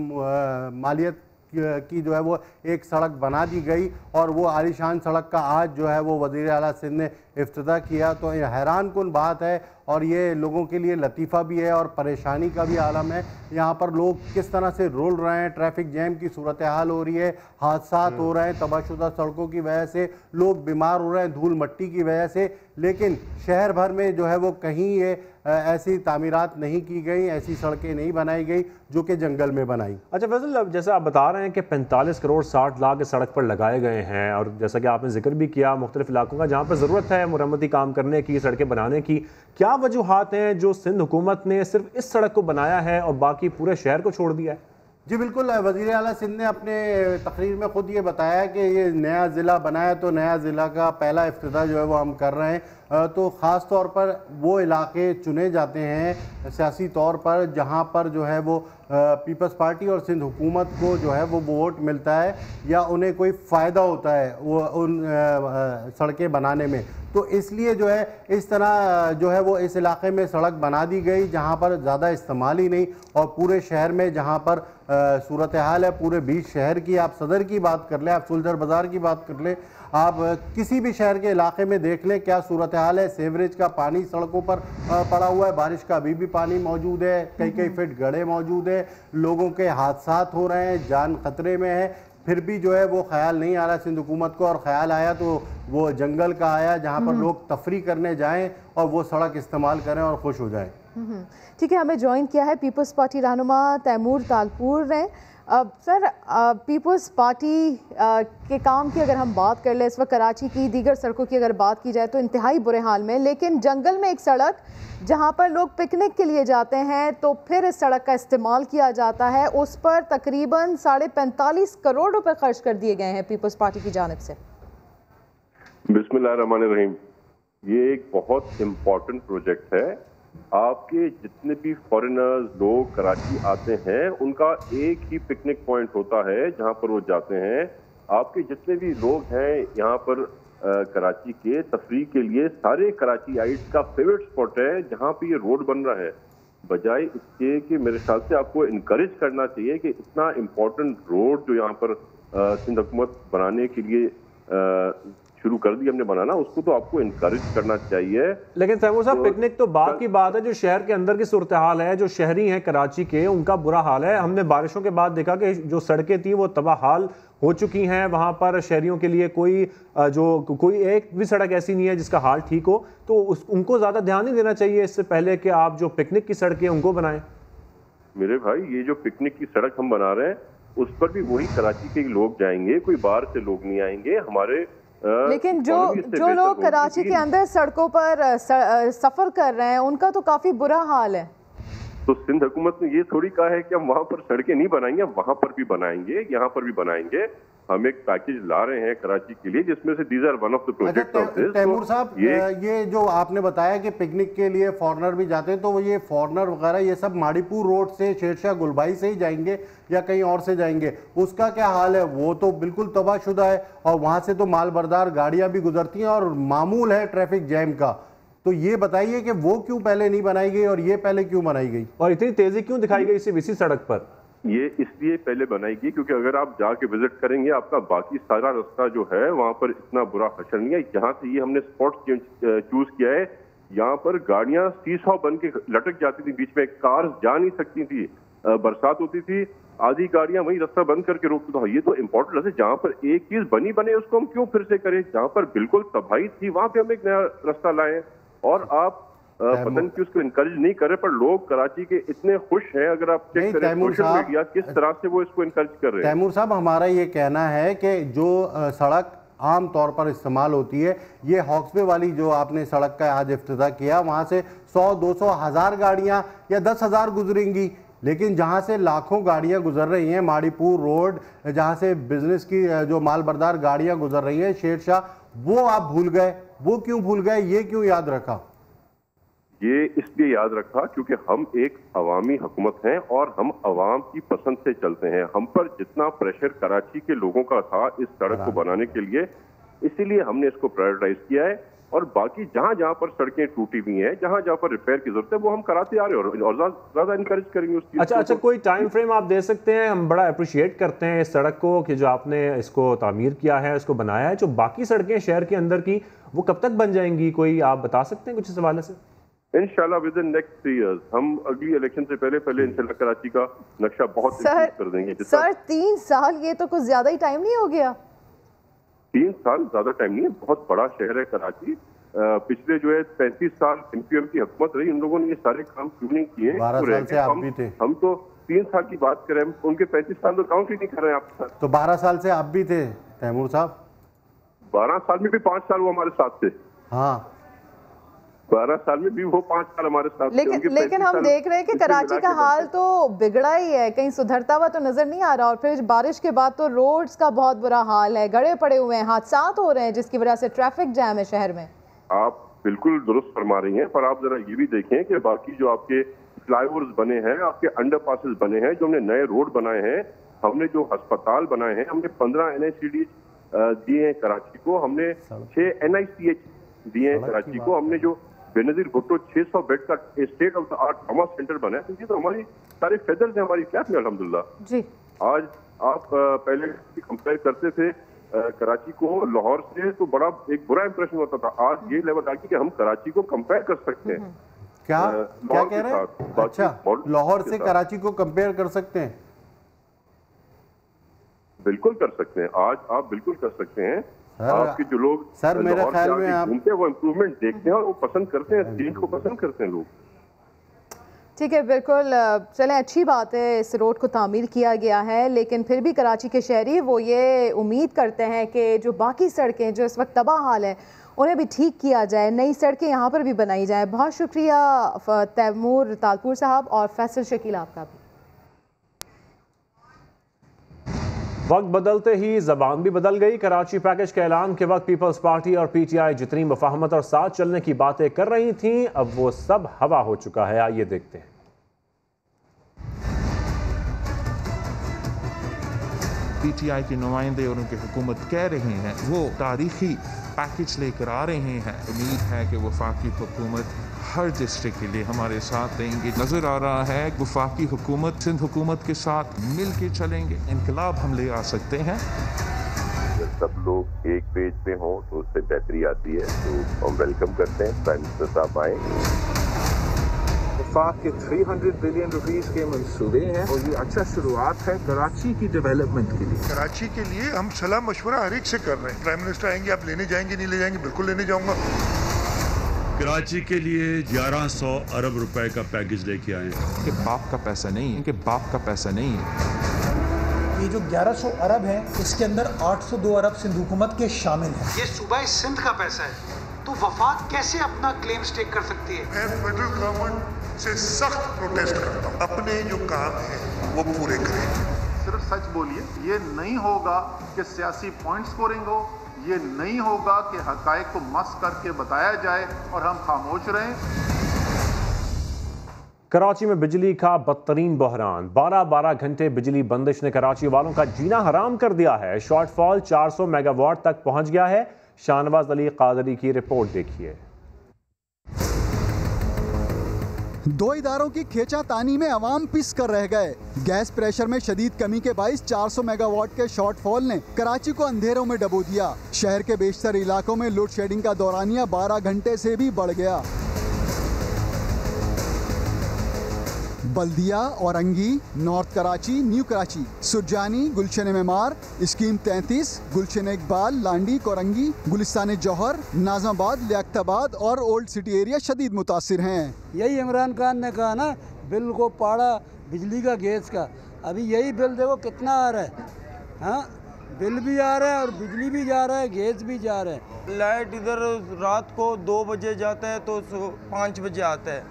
मालियत की जो है वो एक सड़क बना दी गई और वो आलीशान सड़क का आज जो है वो वज़ीर आला सिंध ने इफ्तिताह किया। तो ये हैरान कुन बात है और ये लोगों के लिए लतीफ़ा भी है और परेशानी का भी आलम है। यहाँ पर लोग किस तरह से रुल रहे हैं, ट्रैफिक जैम की सूरत हाल हो रही है, हादसा हो रहे हैं तबाहशुदा सड़कों की वजह से, लोग बीमार हो रहे हैं धूल मट्टी की वजह से। लेकिन शहर भर में जो है वो कहीं ये ऐसी तामीरात नहीं की गई, ऐसी सड़कें नहीं बनाई गई जो कि जंगल में बनाई। अच्छा फैसल, अब जैसे आप बता रहे हैं कि 45 करोड़ 60 लाख इस सड़क पर लगाए गए हैं और जैसा कि आपने जिक्र भी किया मुख्तलिफ इलाकों का जहाँ पर ज़रूरत है मुरम्मती काम करने की, सड़कें बनाने की, क्या वजूहात हैं जो सिंध हुकूमत ने सिर्फ इस सड़क को बनाया है और बाकी पूरे शहर को छोड़ दिया है? जी बिल्कुल, वज़ीर आला सिंध ने अपने तकरीर में ख़ुद ये बताया कि ये नया ज़िला बनाया तो नया ज़िला का पहला इफ्तिताह जो है वो हम कर रहे हैं। तो ख़ास तौर पर वो इलाके चुने जाते हैं सियासी तौर पर जहाँ पर जो है वो पीपल्स पार्टी और सिंध हुकूमत को जो है वो वोट मिलता है या उन्हें कोई फ़ायदा होता है वो उन सड़कें बनाने में। तो इसलिए जो है इस तरह जो है वो इस इलाके में सड़क बना दी गई जहाँ पर ज़्यादा इस्तेमाल ही नहीं और पूरे शहर में जहाँ पर सूरत हाल है पूरे बीच शहर की, आप सदर की बात कर लें, आप सुलझर बाज़ार की बात कर लें, आप किसी भी शहर के इलाके में देख लें क्या सूरत हाल है। सीवरेज का पानी सड़कों पर पड़ा हुआ है, बारिश का अभी भी पानी मौजूद है, कई फिट गड्ढे मौजूद है, लोगों के हादसा हो रहे हैं, जान खतरे में है। फिर भी जो है वो ख्याल नहीं आ रहा सिंध हुकूमत को और ख्याल आया तो वो जंगल का आया जहाँ पर लोग तफरी करने जाएं और वो सड़क इस्तेमाल करें और खुश हो जाएं। ठीक है, हमें ज्वाइन किया है पीपल्स पार्टी रहनुमा तैमूर तालपुर ने। सर, पीपल्स पार्टी के काम की अगर हम बात कर लें, इस वक्त कराची की दीगर सड़कों की अगर बात की जाए तो इंतहाई बुरे हाल में, लेकिन जंगल में एक सड़क जहां पर लोग पिकनिक के लिए जाते हैं तो फिर इस सड़क का इस्तेमाल किया जाता है, उस पर तकरीबन 45.5 करोड़ रुपए खर्च कर दिए गए हैं पीपल्स पार्टी की जानिब से। बिस्मिल्लाहिर्रहमानिर्रहीम, ये एक बहुत इम्पोर्टेंट प्रोजेक्ट है। आपके जितने भी फॉरेनर्स लोग कराची आते हैं उनका एक ही पिकनिक पॉइंट होता है जहां पर वो जाते हैं आपके जितने भी लोग हैं यहाँ पर कराची के तफरीह के लिए, सारे कराची आइट्स का फेवरेट स्पॉट है जहाँ पे ये रोड बन रहा है। बजाय इसके कि मेरे ख्याल से आपको इनकरेज करना चाहिए कि इतना इम्पोर्टेंट रोड जो यहाँ पर सिंध हुकूमत बनाने के लिए शुरू कर दी हमने बनाना, उसको तो आपको इनकरेज करना चाहिए। लेकिन तैमूर साहब, पिकनिक तो बात की बात है, जो शहर के अंदर की सूरत हाल है, जो शहरी हैं कराची के, उनका बुरा हाल है। हमने बारिशों के बाद देखा कि जो सड़कें थी वो तबाह हाल हो चुकी हैं। वहाँ पर शहरियों के लिए कोई एक भी सड़क ऐसी नहीं है जिसका हाल ठीक हो, तो उनको ज़्यादा ध्यान नहीं देना चाहिए इससे पहले कि आप जो पिकनिक की सड़कें उनको बनाएं। मेरे भाई, ये जो पिकनिक की सड़क हम बना रहे हैं उस पर भी वही कराची के लोग जाएंगे, कोई बाहर से लोग नहीं आएंगे। हमारे लेकिन जो लोग कराची के अंदर सड़कों पर सफर कर रहे हैं उनका तो काफी बुरा हाल है। तो सिंध हुकूमत ने ये थोड़ी कहा है कि हम वहाँ पर सड़कें नहीं बनाएंगे, वहाँ पर भी बनाएंगे, यहाँ पर भी बनाएंगे। हम एक पैकेज ला रहे हैं कराची के लिए जिसमें से these are one of the project of this. Taimur साहब, ये जो आपने बताया कि पिकनिक के लिए फॉरनर भी जाते हैं, तो ये फॉरनर वगैरह ये सब माड़ीपुर रोड से शेरशाह गुलबाई से ही जाएंगे या कहीं और से जाएंगे? उसका क्या हाल है? वो तो बिल्कुल तबाहशुदा है और वहां से तो माल बरदार गाड़ियां भी गुजरती हैं और मामूल है ट्रैफिक जैम का। तो ये बताइए कि वो क्यों पहले नहीं बनाई गई और ये पहले क्यों बनाई गई, और इतनी तेजी क्यों दिखाई गई सिर्फ इसी सड़क पर? ये इसलिए पहले बनाई गई क्योंकि अगर आप जाके विजिट करेंगे, आपका बाकी सारा रास्ता जो है वहां पर इतना बुरा हशर नहीं है। यहाँ से ये हमने स्पॉट चूज किया है, यहाँ पर गाड़ियां सीसॉ बन के लटक जाती थी, बीच में कार जा नहीं सकती थी, बरसात होती थी, आधी गाड़ियां वही रास्ता बंद करके रोकती थी। ये तो इम्पोर्टेंट है, जहाँ पर एक चीज बने उसको हम क्यों फिर से करें? जहाँ पर बिल्कुल तबाही थी वहां पे हम एक नया रास्ता लाए। और आप पता नहीं कि उसको इनकरेज नहीं कर रहे, पर लोग कराची के इतने खुश हैं। अगर आप चेक करें सोशल मीडिया किस तरह से वो इसको इनकरेज कर रहे हैं। तैमूर साहब, हमारा ये कहना है कि जो सड़क आम तौर पर इस्तेमाल होती है, ये हॉक्सवे वाली जो आपने सड़क का आज इफ्तिताह किया, वहाँ से 100, 200, 1000 गाड़ियाँ या 10,000 गुजरेंगी, लेकिन जहाँ से लाखों गाड़ियाँ गुजर रही हैं, माड़ीपुर रोड जहाँ से बिजनेस की जो माल बरदार गाड़ियाँ गुजर रही हैं, शेरशाह, वो आप भूल गए। वो क्यों भूल गए, ये क्यों याद रखा? ये इसलिए याद रखा क्योंकि हम एक अवामी हुकूमत हैं और हम अवाम की पसंद से चलते हैं। हम पर जितना प्रेशर कराची के लोगों का था इस सड़क को बनाने के लिए, इसीलिए हमने इसको प्रायोरिटाइज किया है। और बाकी जहां जहां पर सड़कें टूटी हुई हैं, जहां जहां पर रिपेयर की जरूरत है, वो हम कराते आ रहे हैं और ज्यादा इनकरेज करेंगे उस चीज। अच्छा, कोई टाइम फ्रेम आप दे सकते हैं? हम बड़ा अप्रिशिएट करते हैं इस सड़क को कि जो आपने इसको तामीर किया है, इसको बनाया है। जो बाकी सड़कें शहर के अंदर की, वो कब तक बन जाएंगी? कोई आप बता सकते हैं कुछ इस हवाले से? इंशाल्लाह विद इन नेक्स्ट 3 years हम अगली इलेक्शन से पहले इंशाल्लाह कराची का नक्शा बहुत कर देंगे। सर 3 साल, ये तो कुछ ज्यादा ही टाइम नहीं हो गया? 3 साल ज्यादा टाइम नहीं है, बहुत बड़ा शहर है कराची। पिछले जो है 35 साल MQM की हुकूमत रही, इन लोगों ने ये सारे काम क्यों नहीं किए? 12 साल से आप भी थे। हम तो 3 साल की बात करें, उनके 35 साल तो काउंट ही नहीं कर रहे हैं आपके साथ। तो 12 साल से आप भी थे तैमूर साहब? 12 साल में भी 5 साल वो हमारे साथ थे। हाँ, 12 साल में भी वो 5 साल हमारे साथ थे। लेकिन हम देख रहे हैं कि कराची का हाल तो बिगड़ा ही है, कहीं सुधरता हुआ तो नजर नहीं आ रहा। और फिर बारिश के बाद तो रोड्स का बहुत बुरा हाल है, गड़े पड़े हुए हैं, हादसात हो रहे हैं, जिसकी वजह से ट्रैफिक जैम है शहर में। आप बिल्कुल दुरुस्त फरमा रही हैं, पर आप जरा ये भी देखें कि बाकी जो आपके फ्लाईओवर्स बने हैं, आपके अंडरपासेस बने हैं, जो हमने नए रोड बनाए हैं, हमने जो अस्पताल बनाए हैं, हमने 15 NICD दिए हैं कराची को, हमने 6 NICH दिए हैं कराची को, हमने जो बेनजीर भुट्टो 600 बेड का state of the art trauma centre बनाया। तो ये तो हमारी सारे फेदर्स हैं हमारी कैप में अल्हम्दुलिल्लाह जी। आज आप पहले कंपेयर करते थे कराची को लाहौर से, तो बड़ा एक बुरा इंप्रेशन होता था। आज ये लेवल आ गई कि हम कराची को कंपेयर कर सकते हैं। क्या कह रहे हैं? अच्छा, लाहौर से कराची को कंपेयर कर सकते हैं? बिल्कुल कर सकते हैं, आज आप बिल्कुल कर सकते हैं। आपके जो लोग सर मेरे ख्याल में आप घूमते हैं वो इम्प्रूवमेंट देखते हैं और वो पसंद करते हैं, चेंज को पसंद करते हैं लोग। ठीक है, बिल्कुल। चलें, अच्छी बात है इस रोड को तामीर किया गया है, लेकिन फिर भी कराची के शहरी वो ये उम्मीद करते हैं कि जो बाकी सड़कें जो इस वक्त तबाह हाल है उन्हें भी ठीक किया जाए, नई सड़कें यहाँ पर भी बनाई जाए। बहुत शुक्रिया तैमूर तालपुर साहब और फैसल शकील आपका भी। वक्त बदलते ही जबान भी बदल गई। कराची पैकेज के ऐलान के वक्त पीपल्स पार्टी और PTI जितनी मुफाहमत और साथ चलने की बातें कर रही थीं, अब वो सब हवा हो चुका है। आइए देखते हैं। PTI के नुमाइंदे और उनकी हुकूमत कह रहे हैं वो तारीखी पैकेज लेकर आ रहे हैं। उम्मीद है कि वफाकी हुकूमत हर डिस्ट्रिक्ट के लिए हमारे साथ देंगे। नजर आ रहा है वफाकी हुकूमत सिंध हुकूमत के साथ मिल के चलेंगे, इनकलाब हम ले आ सकते हैं। अगर सब लोग एक पेज पे हों तो उससे बेहतरी आती है, तो हम वेलकम करते हैं प्राइम मिनिस्टर साहब आए। वफाक के 300 बिलियन रुपीस के मंसूबे हैं और ये अच्छा शुरुआत है कराची की डेवलपमेंट के लिए। कराची के लिए हम सलाह मशवरा हर एक से कर रहे हैं। प्राइम मिनिस्टर आएंगे, आप लेने जाएंगे नहीं ले जाएंगे? बिल्कुल लेने जाऊंगा। कराची के लिए 1100 अरब रुपए का पैकेज लेके आए हैं। इनके बाप का पैसा नहीं है, इनके बाप का पैसा नहीं है। ये जो 1100 अरब है इसके अंदर 802 अरब सिंध हुकूमत के शामिल है। ये सूबा सिंध का पैसा है, तो वफाक कैसे अपना क्लेम स्टेक कर सकती है? मैं फेडरल गवर्नमेंट से सख्त प्रोटेस्ट करता हूँ, अपने जो काम है वो पूरे करें। सिर्फ सच बोलिए, ये नहीं होगा कि सियासी पॉइंट स्कोरिंग हो, ये नहीं होगा कि हकायक को मस करके बताया जाए और हम खामोश रहें। कराची में बिजली का बदतरीन बहरान, 12 घंटे बिजली बंदिश ने कराची वालों का जीना हराम कर दिया है। शॉर्टफॉल 400 मेगावाट तक पहुंच गया है। शाहनवाज अली कादरी की रिपोर्ट देखिए। दो इदारों की खींचातानी में अवाम पिस कर रह गए। गैस प्रेशर में शदीद कमी के बाइस 400 मेगावाट के शॉर्टफॉल ने कराची को अंधेरों में डबो दिया। शहर के बेशतर इलाकों में लोड शेडिंग का दौरानिया 12 घंटे से भी बढ़ गया। बल्दिया, औरंगी, नॉर्थ कराची, न्यू कराची, सुरजानी, गुलशन मेमार, स्कीम 33, गुलशन इकबाल, लांडी, कोरंगी, गुलिस्तान जौहर, नाजमाबाद, लियाकताबाद और ओल्ड सिटी एरिया शदीद मुतासिर हैं। यही इमरान खान ने कहा ना, बिल को पाड़ा बिजली का, गैस का। अभी यही बिल देखो कितना आ रहा है। हाँ, बिल भी आ रहा है और बिजली भी जा रहा है, गैस भी जा रहा है। लाइट इधर रात को 2 बजे जाता है तो 5 बजे आता है,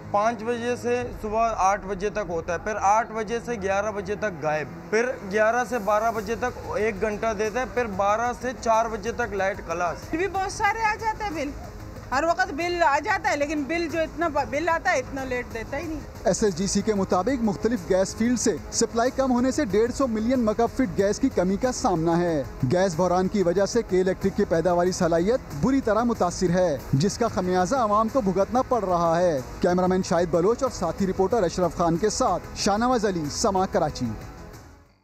5 बजे से सुबह 8 बजे तक होता है, फिर 8 बजे से 11 बजे तक गायब, फिर 11 से 12 बजे तक 1 घंटा देता है, फिर 12 से 4 बजे तक लाइट खलास। भी बहुत सारे आ जाते हैं बिल, हर वक्त बिल आ जाता है, लेकिन बिल जो इतना बिल आता है इतना लेट देता ही नहीं। SSGC के मुताबिक मुख्तलिफ गैस फील्ड से सप्लाई कम होने से 150 मिलियन मकब फीट गैस की कमी का सामना है। गैस बहरान की वजह से के इलेक्ट्रिक की पैदावारी सलाहियत बुरी तरह मुतासिर है, जिसका खमियाजा आवाम को भुगतना पड़ रहा है। कैमरामैन शाहिद बलोच और साथी रिपोर्टर अशरफ खान के साथ शाहनवाज अली, समा, कराची।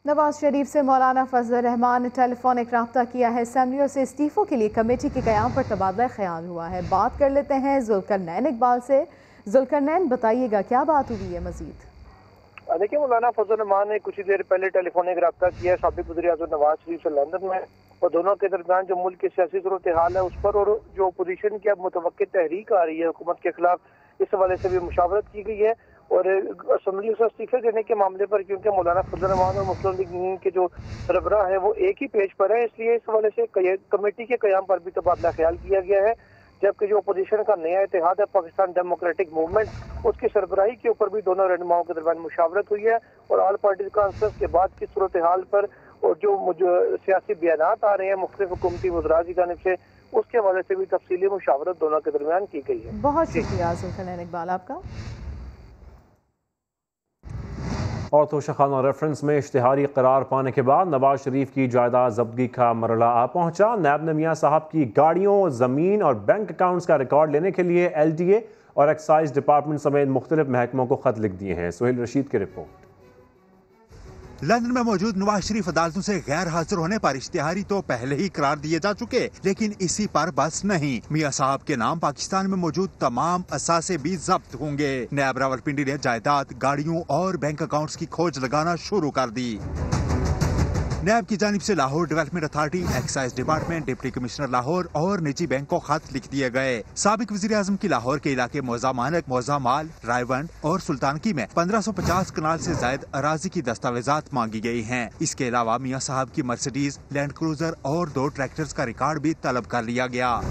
नवाज शरीफ से मौलाना फजल रहमान ने टेलीफोनिक रब्ता किया है। असेंबली से इस्तीफों के लिए कमेटी के क़याम पर तबादला ख्याल हुआ है। बात कर लेते हैं जुल्करनैन इकबाल से। जुल्करनैन, बताइएगा क्या बात हुई है मजीद? देखिए, मौलाना फजल रहमान ने कुछ ही देर पहले टेलीफोनिक रब्ता किया साबिक़ वज़ीर-ए-आज़म नवाज शरीफ से लंदन में, और दोनों के दरमियान जो मुल्क की सियासी सूरत हाल है उस पर और जो अपोजिशन की अब मुतवक्किल तहरीक आ रही है हुकूमत के खिलाफ, इस हवाले से भी मुशावरत की गई है। और असम्बली से इस्तीफे देने के मामले पर, क्योंकि मौलाना फजल रहमान और मुस्लिम लीग नून के जो सरबराह है वो एक ही पेज पर है, इसलिए इस हवाले से कमेटी के क़याम पर भी तबादला ख्याल किया गया है। जबकि जो अपोजिशन का नया इत्तेहाद है पाकिस्तान डेमोक्रेटिक मूवमेंट, उसकी सरबराही के ऊपर भी दोनों रहनुमाओं के दरमियान मुशावरत हुई है। और ऑल पार्टीज कॉन्फ्रेंस के बाद की सूरत हाल पर और जो सियासी बयानात आ रहे हैं मुख्तलिफ हुकूमती वज़रात की जानिब से, उसके हवाले से भी तफसीली मुशावरत दोनों के दरमियान की गई है। बहुत शुक्रिया जुल्करनैन इकबाल आपका। और तो शखाना रेफरेंस में इश्तिहारी करार पाने के बाद नवाज शरीफ की जायदाद जब्तगी का मरला आ पहुंचा। नैब ने मियां साहब की गाड़ियों, ज़मीन और बैंक अकाउंट्स का रिकॉर्ड लेने के लिए LTA और एक्साइज डिपार्टमेंट समेत मुख्तलिफ महकमों को खत लिख दिए हैं। सुहेल रशीद की रिपोर्ट। लंदन में मौजूद नवाज शरीफ अदालतों से गैर हाजिर होने पर इश्तिहारी तो पहले ही करार दिए जा चुके, लेकिन इसी पर बस नहीं, मियां साहब के नाम पाकिस्तान में मौजूद तमाम असासे भी जब्त होंगे। नैब रावलपिंडी ने जायदाद, गाड़ियों और बैंक अकाउंट्स की खोज लगाना शुरू कर दी। नैब की जानिब से Lahore development authority, excise department, deputy commissioner Lahore और निजी बैंक को खत लिख दिए गए। साबिक वज़ीर आज़म की लाहौर के इलाके मौजा मानक, मौजा माल, रायवंड और सुल्तानकी में 1550 कनाल से जायद अराजी की दस्तावेजात मांगी गई हैं। इसके अलावा मियां साहब की मर्सिडीज, लैंड क्रूजर और 2 ट्रैक्टर्स का रिकॉर्ड भी तलब कर लिया गया।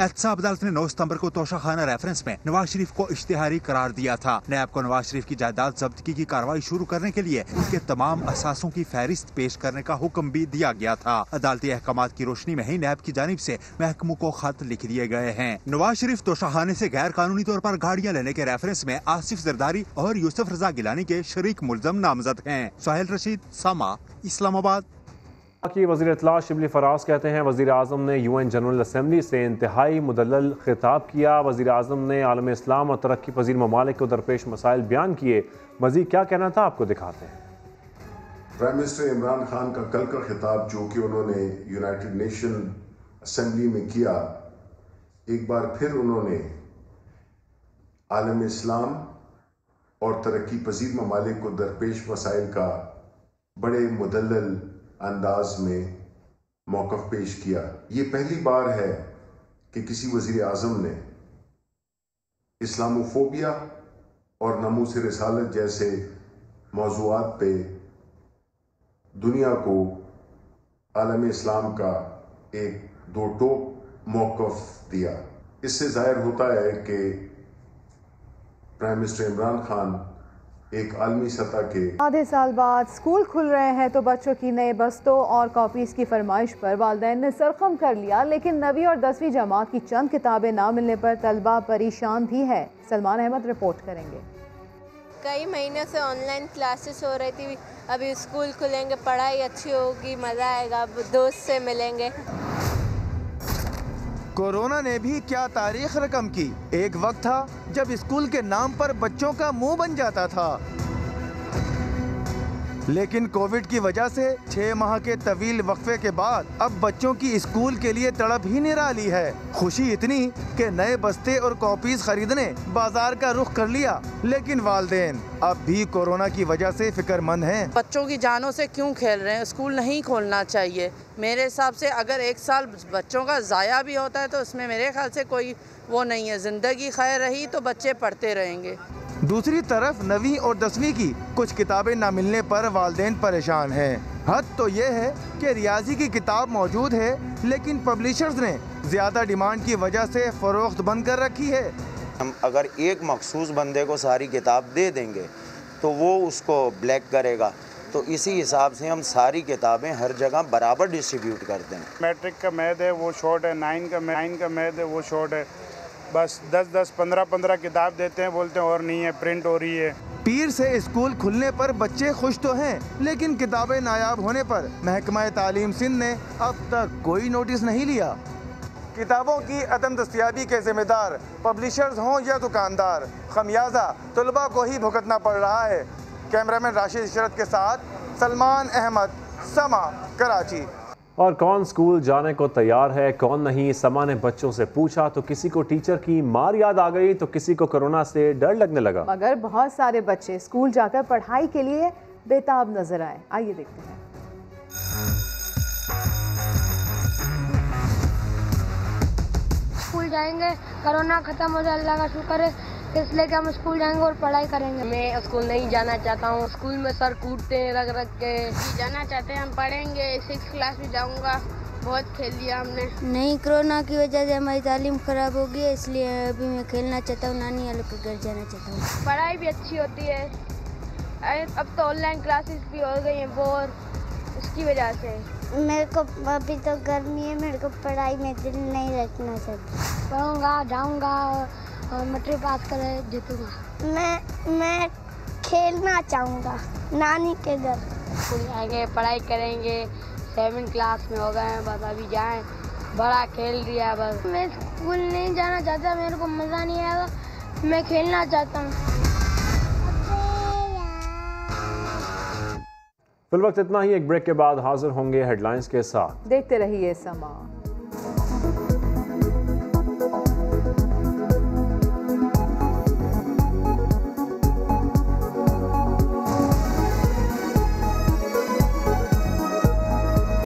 एहतसाब अदालत ने 9 सितंबर को तोशाखाना रेफरेंस में नवाज शरीफ को इश्तिहारी करार दिया था। नैब को नवाज शरीफ की जायदाद जब्तगी की कार्रवाई शुरू करने के लिए उनके तमाम असासों की फहरिस्त पेश करने का हुक्म भी दिया गया था। अदालती अहकामात की रोशनी में ही नैब की जानिब से महकमों को खत लिख दिए गए हैं। नवाज शरीफ तोशाखाने से गैर कानूनी तौर पर गाड़ियाँ लेने के रेफरेंस में आसिफ जरदारी और यूसुफ रजा गिलानी के शरीक मुल्ज़म नामजद हैं। सोहेल रशीद, सामा, इस्लामाबाद। की वज़ीर इत्तला शिबली फराज कहते हैं वज़ीर आज़म ने UN जनरल असम्बली से इंतहाई मुदल्लल खिताब किया। वज़ीर आज़म ने आलम इस्लाम और तरक्की पजीर ममालिक को दरपेश मसाइल बयान किए। मज़ीद क्या कहना था आपको दिखाते हैं। प्राइम मिनिस्टर इमरान खान का कल का खिताब जो कि उन्होंने यूनाइटेड नेशन असम्बली में किया, एक बार फिर उन्होंने आलम इस्लाम और तरक्की पजीर ममालिक को दरपेश मसाइल का बड़े मुदल्लल अंदाज में मौक़िफ़ पेश किया। ये पहली बार है कि किसी वज़ीर आज़म ने इस्लामोफोबिया और नमूस रिसालत जैसे मौज़ूआत पे दुनिया को आलम इस्लाम का एक दो टोक मौक़िफ़ दिया। इससे ज़ाहिर होता है कि प्राइम मिनिस्टर इमरान खान एक आलमी सतह के आधे साल बाद स्कूल खुल रहे हैं तो बच्चों की नए बस्तों और कॉपीज़ की फरमाइश पर वालिदैन ने सरखम कर लिया, लेकिन 9वीं और 10वीं जमात की चंद किताबें ना मिलने पर तलबा परेशान भी है। सलमान अहमद रिपोर्ट करेंगे। कई महीनों से ऑनलाइन क्लासेस हो रही थी, अभी स्कूल खुलेंगे, पढ़ाई अच्छी होगी, मज़ा आएगा, दोस्त से मिलेंगे। कोरोना ने भी क्या तारीख रकम की। एक वक्त था जब स्कूल के नाम पर बच्चों का मुंह बन जाता था, लेकिन कोविड की वजह से 6 माह के तवील वक्फे के बाद अब बच्चों की स्कूल के लिए तड़प ही निराली है। खुशी इतनी कि नए बस्ते और कॉपीज खरीदने बाजार का रुख कर लिया, लेकिन वालिदैन अब भी कोरोना की वजह से फिक्रमंद हैं। बच्चों की जानों से क्यों खेल रहे हैं? स्कूल नहीं खोलना चाहिए। मेरे हिसाब से अगर 1 साल बच्चों का ज़ाया भी होता है तो उसमें मेरे ख्याल से कोई वो नहीं है। ज़िंदगी खैर रही तो बच्चे पढ़ते रहेंगे। दूसरी तरफ 9वीं और 10वीं की कुछ किताबें न मिलने पर वालिदैन परेशान हैं। हद तो ये है कि रियाजी की किताब मौजूद है, लेकिन पब्लिशर्स ने ज़्यादा डिमांड की वजह से फ़रोख्त बंद कर रखी है। हम अगर एक मखसूस बंदे को सारी किताब दे देंगे तो वो उसको ब्लैक करेगा, तो इसी हिसाब से हम सारी किताबें हर जगह बराबर डिस्ट्रीब्यूट करते हैं। मैट्रिक का मैथ है वो शॉर्ट है, 9 का मैथ है वो शॉर्ट है, बस 10-10, 15-15 किताब देते हैं, बोलते हैं और नहीं है, प्रिंट हो रही है। पीर से स्कूल खुलने पर बच्चे खुश तो हैं, लेकिन किताबें नायाब होने पर महकमा तालीम सिंध ने अब तक कोई नोटिस नहीं लिया। किताबों की अदम दस्तयाबी के जिम्मेदार पब्लिशर्स हों या दुकानदार, खमियाजा तलबा को ही भुगतना पड़ रहा है। कैमरामैन राशिद इशरत के साथ सलमान अहमद, समा, कराची। और कौन स्कूल जाने को तैयार है, कौन नहीं? समा ने बच्चों से पूछा तो किसी को टीचर की मार याद आ गई तो किसी को कोरोना से डर लगने लगा। मगर बहुत सारे बच्चे स्कूल जाकर पढ़ाई के लिए बेताब नजर आए। आइए देखते हैं। स्कूल जाएंगे, कोरोना खत्म हो जाए, अल्लाह का शुक्र है, इसलिए कि हम स्कूल जाएंगे और पढ़ाई करेंगे। मैं स्कूल नहीं जाना चाहता हूँ, स्कूल में सर कूटते हैं रग रग के। जाना चाहते हैं, हम पढ़ेंगे, 6th क्लास में जाऊँगा, बहुत खेल लिया हमने। नहीं, कोरोना की वजह से हमारी तालीम खराब हो गई है, इसलिए अभी मैं खेलना चाहता हूँ, नानी वालों के घर जाना चाहता हूँ। पढ़ाई भी अच्छी होती है, अब तो ऑनलाइन क्लासेस भी हो गई हैं बोर, उसकी वजह से। मेरे को अभी तो गर्मी है, मेरे को पढ़ाई में दिल नहीं रखना चाहिए। पढ़ूंगा, जाऊंगा और मैट्रिक पास कर जीतूंगा। मैं खेलना चाहूँगा नानी के घर। स्कूल जाएंगे, पढ़ाई करेंगे, 7th क्लास में हो गए हैं, बस अभी जाएं, बड़ा खेल दिया बस। मैं स्कूल नहीं जाना चाहता, मेरे को मज़ा नहीं आएगा, मैं खेलना चाहता हूँ। फिल वक्त इतना ही। एक ब्रेक के बाद हाजिर होंगे हेडलाइंस के साथ। देखते रहिए समा।